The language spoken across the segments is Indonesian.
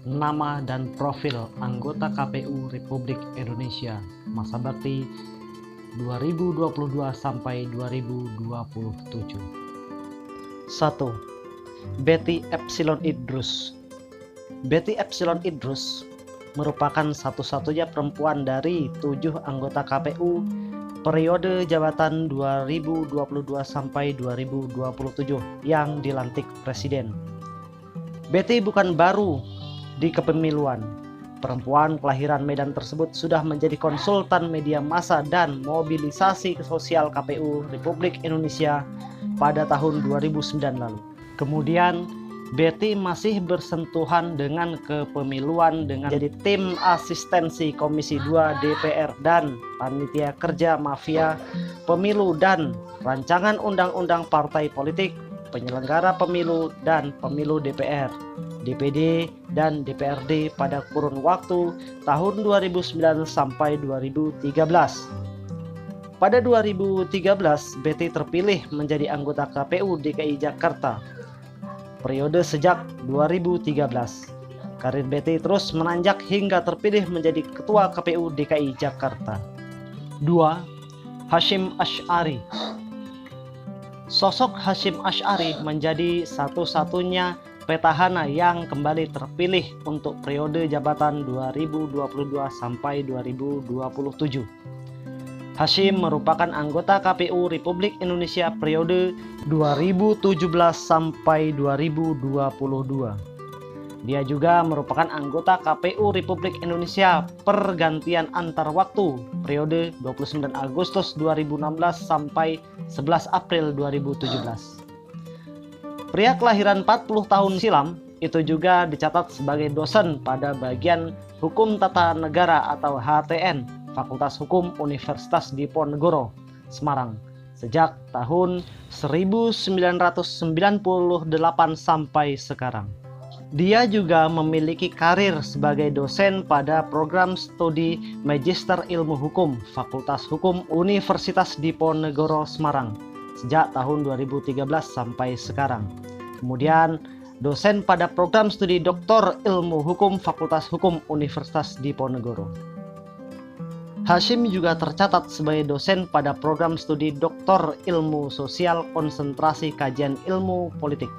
nama dan profil anggota KPU Republik Indonesia masa bakti 2022 sampai 2027. 1. Betty Epsilon Idrus. Betty Epsilon Idrus merupakan satu-satunya perempuan dari 7 anggota KPU periode jabatan 2022 sampai 2027 yang dilantik Presiden. Betty bukan baru di kepemiluan. Perempuan kelahiran Medan tersebut sudah menjadi konsultan media massa dan mobilisasi sosial KPU Republik Indonesia pada tahun 2009 lalu. Kemudian Betty masih bersentuhan dengan kepemiluan dengan jadi tim asistensi Komisi 2 DPR dan Panitia Kerja Mafia Pemilu dan Rancangan Undang-Undang Partai Politik, Penyelenggara Pemilu dan Pemilu DPR, DPD, dan DPRD pada kurun waktu tahun 2009 sampai 2013. Pada 2013, Betty terpilih menjadi anggota KPU DKI Jakarta. Periode sejak 2013, karir Betty terus menanjak hingga terpilih menjadi Ketua KPU DKI Jakarta. 2. Hasyim Asy'ari. Sosok Hasyim Asy'ari menjadi satu-satunya petahana yang kembali terpilih untuk periode jabatan 2022 sampai 2027. Hasyim merupakan anggota KPU Republik Indonesia periode 2017 sampai 2022. Dia juga merupakan anggota KPU Republik Indonesia pergantian antar waktu periode 29 Agustus 2016 sampai 11 April 2017. Pria kelahiran 40 tahun silam itu juga dicatat sebagai dosen pada bagian Hukum Tata Negara atau HTN Fakultas Hukum Universitas Diponegoro, Semarang sejak tahun 1998 sampai sekarang. Dia juga memiliki karir sebagai dosen pada program studi Magister Ilmu Hukum Fakultas Hukum Universitas Diponegoro Semarang sejak tahun 2013 sampai sekarang. Kemudian dosen pada program studi Doktor Ilmu Hukum Fakultas Hukum Universitas Diponegoro. Hasyim juga tercatat sebagai dosen pada program studi Doktor Ilmu Sosial Konsentrasi Kajian Ilmu Politik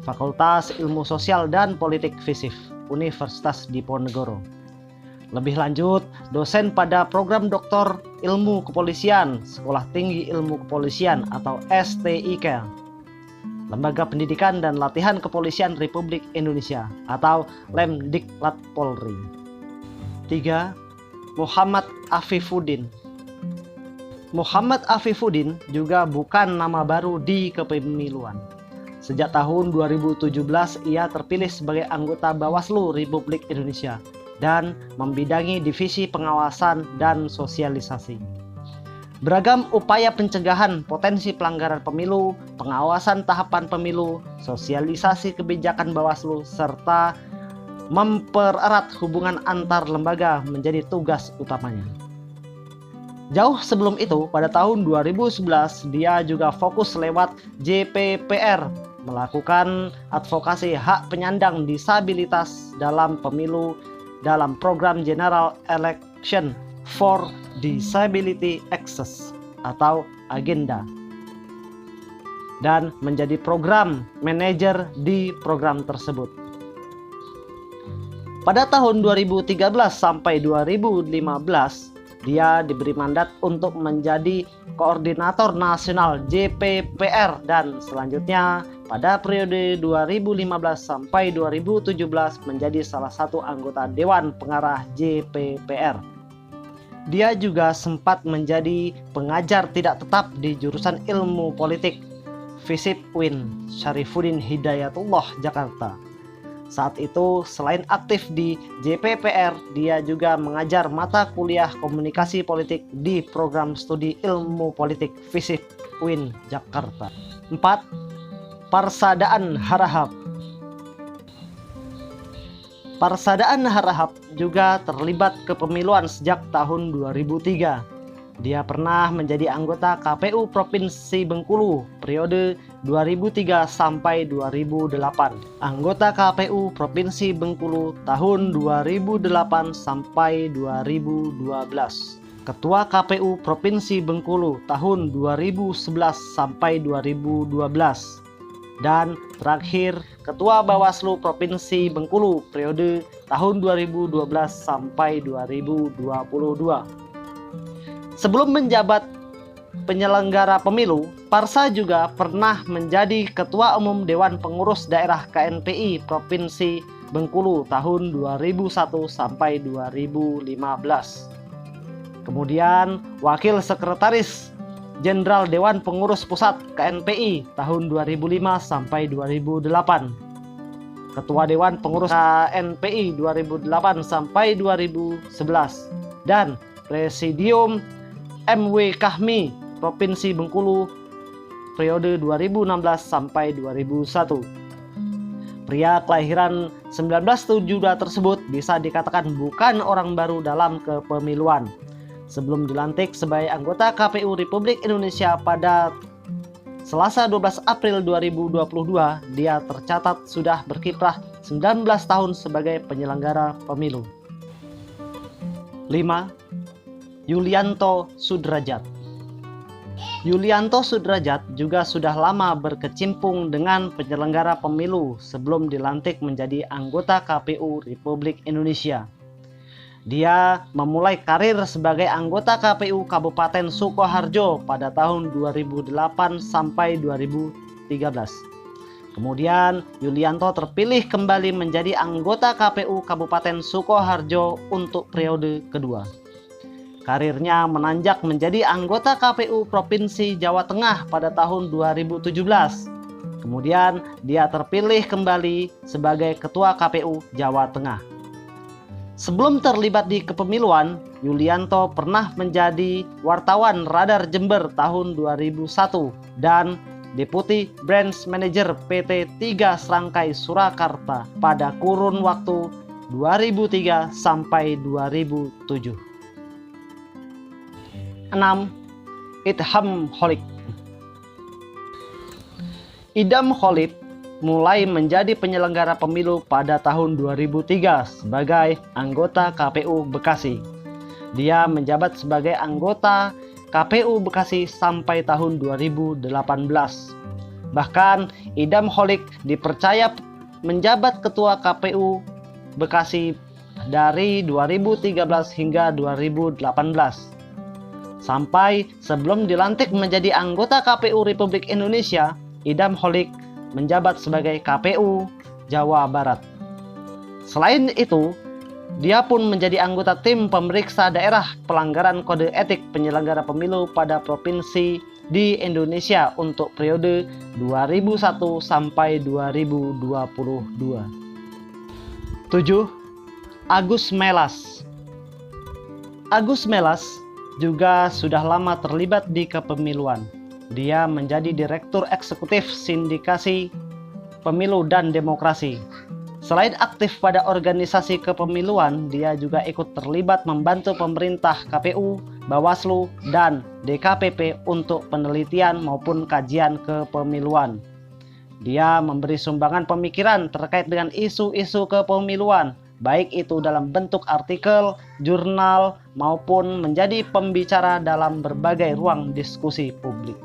Fakultas Ilmu Sosial dan Politik FISIF Universitas Diponegoro. Lebih lanjut, dosen pada program Doktor Ilmu Kepolisian Sekolah Tinggi Ilmu Kepolisian atau STIK, Lembaga Pendidikan dan Latihan Kepolisian Republik Indonesia atau Lemdiklat Polri. 3. Muhammad Afifuddin. Muhammad Afifuddin juga bukan nama baru di kepemiluan. Sejak tahun 2017 ia terpilih sebagai anggota Bawaslu Republik Indonesia dan membidangi divisi pengawasan dan sosialisasi. Beragam upaya pencegahan potensi pelanggaran pemilu, pengawasan tahapan pemilu, sosialisasi kebijakan Bawaslu, serta mempererat hubungan antar lembaga menjadi tugas utamanya. Jauh sebelum itu, pada tahun 2011, dia juga fokus lewat JPPR melakukan advokasi hak penyandang disabilitas dalam pemilu dalam program General Election for Disability Access atau Agenda dan menjadi program manajer di program tersebut. Pada tahun 2013 sampai 2015, dia diberi mandat untuk menjadi koordinator nasional JPPR dan selanjutnya pada periode 2015 sampai 2017 menjadi salah satu anggota Dewan Pengarah JPPR. Dia juga sempat menjadi pengajar tidak tetap di jurusan Ilmu Politik FISIP UIN Syarifuddin Hidayatullah Jakarta. Saat itu, selain aktif di JPPR, dia juga mengajar mata kuliah komunikasi politik di program studi Ilmu Politik FISIP UIN Jakarta. 4. Parsadaan Harahap. Parsadaan Harahap juga terlibat kepemiluan sejak tahun 2003. Dia pernah menjadi anggota KPU Provinsi Bengkulu periode 2003 sampai 2008. Anggota KPU Provinsi Bengkulu tahun 2008 sampai 2012. Ketua KPU Provinsi Bengkulu tahun 2011 sampai 2012. Dan terakhir, Ketua Bawaslu Provinsi Bengkulu periode tahun 2012 sampai 2022. Sebelum menjabat penyelenggara pemilu, Parsa juga pernah menjadi Ketua Umum Dewan Pengurus Daerah KNPI Provinsi Bengkulu tahun 2001 sampai 2015. Kemudian Wakil Sekretaris Jenderal Dewan Pengurus Pusat KNPI tahun 2005 sampai 2008. Ketua Dewan Pengurus KNPI 2008 sampai 2011 dan Presidium MW Kahmi Provinsi Bengkulu periode 2016 sampai 2001. Pria kelahiran 1972 tersebut bisa dikatakan bukan orang baru dalam kepemiluan. Sebelum dilantik sebagai anggota KPU Republik Indonesia pada Selasa 12 April 2022, dia tercatat sudah berkiprah 19 tahun sebagai penyelenggara pemilu. 5. Yulianto Sudrajat. Yulianto Sudrajat juga sudah lama berkecimpung dengan penyelenggara pemilu sebelum dilantik menjadi anggota KPU Republik Indonesia. Dia memulai karir sebagai anggota KPU Kabupaten Sukoharjo pada tahun 2008 sampai 2013. Kemudian Yulianto terpilih kembali menjadi anggota KPU Kabupaten Sukoharjo untuk periode kedua. Karirnya menanjak menjadi anggota KPU Provinsi Jawa Tengah pada tahun 2017. Kemudian dia terpilih kembali sebagai Ketua KPU Jawa Tengah. Sebelum terlibat di kepemiluan, Yulianto pernah menjadi wartawan Radar Jember tahun 2001 dan Deputi Branch Manager PT 3 Serangkai Surakarta pada kurun waktu 2003 sampai 2007. 6. Idham Holik. Idham Holik mulai menjadi penyelenggara pemilu pada tahun 2003 sebagai anggota KPU Bekasi. Dia menjabat sebagai anggota KPU Bekasi sampai tahun 2018. Bahkan Idham Holik dipercaya menjabat ketua KPU Bekasi dari 2013 hingga 2018. Sampai sebelum dilantik menjadi anggota KPU Republik Indonesia, Idham Holik menjabat sebagai KPU Jawa Barat. Selain itu, dia pun menjadi anggota tim pemeriksa daerah pelanggaran kode etik penyelenggara pemilu pada provinsi di Indonesia untuk periode 2001 sampai 2022. 7. Agus Melas. Agus Melas juga sudah lama terlibat di kepemiluan. Dia menjadi Direktur Eksekutif Sindikasi Pemilu dan Demokrasi. Selain aktif pada organisasi kepemiluan, dia juga ikut terlibat membantu pemerintah KPU, Bawaslu, dan DKPP untuk penelitian maupun kajian kepemiluan. Dia memberi sumbangan pemikiran terkait dengan isu-isu kepemiluan, baik itu dalam bentuk artikel, jurnal, maupun menjadi pembicara dalam berbagai ruang diskusi publik.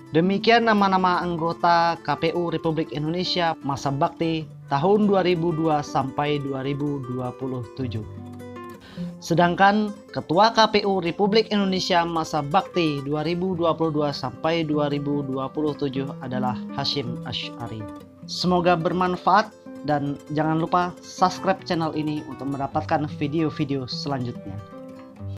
Demikian nama-nama anggota KPU Republik Indonesia masa bakti tahun 2002 sampai 2027. Sedangkan Ketua KPU Republik Indonesia masa bakti 2022 sampai 2027 adalah Hasyim Asy'ari. Semoga bermanfaat dan jangan lupa subscribe channel ini untuk mendapatkan video-video selanjutnya.